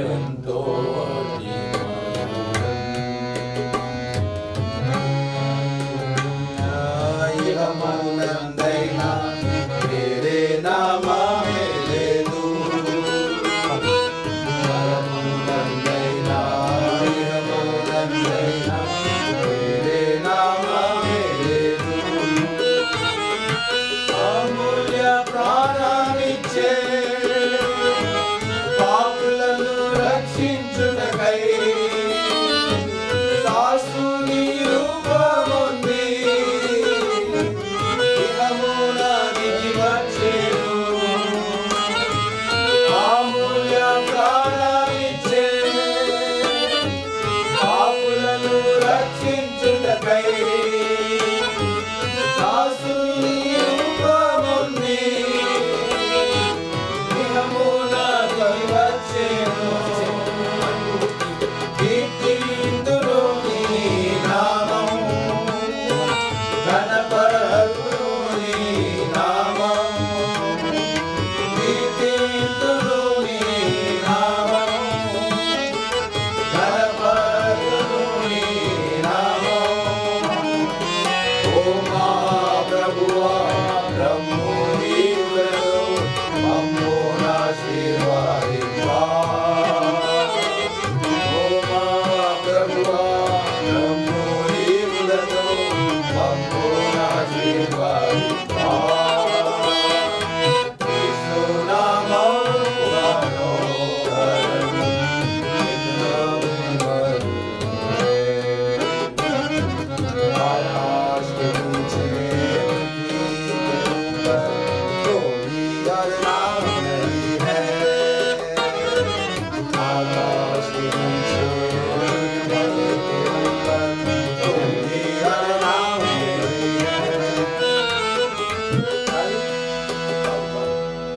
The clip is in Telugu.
ఎంతో ఇహమందైనా వేరే నామమే లేదు, పరమునందైనా ఇహమందైనా వేరే నామమే లేదు. అమూల్య ప్రాణమిచ్చే పాపులను రక్షించుటకై దాసుని రూపముంది ఇహమున దిగి వచ్చెను. అమూల్య ప్రాణమిచ్చే పాపులను రక్షించుటకై దాసుని రూపముంది ఇహమున దిగి వచ్చెను. కీర్తింతురు నీ నామం, ఘనపరతురు నీ నామం, కీర్తింతురు నీ నామం, ఘనపరతురు నీ నామం. ఓ మా ప్రభువా బ్రహ్ము నీవులను మమ్మును ఆశీర్వదింపా. ఓ మా ప్రభువా బ్రహ్ము నీవులను మమ్మును ఆశీర్వదింపా.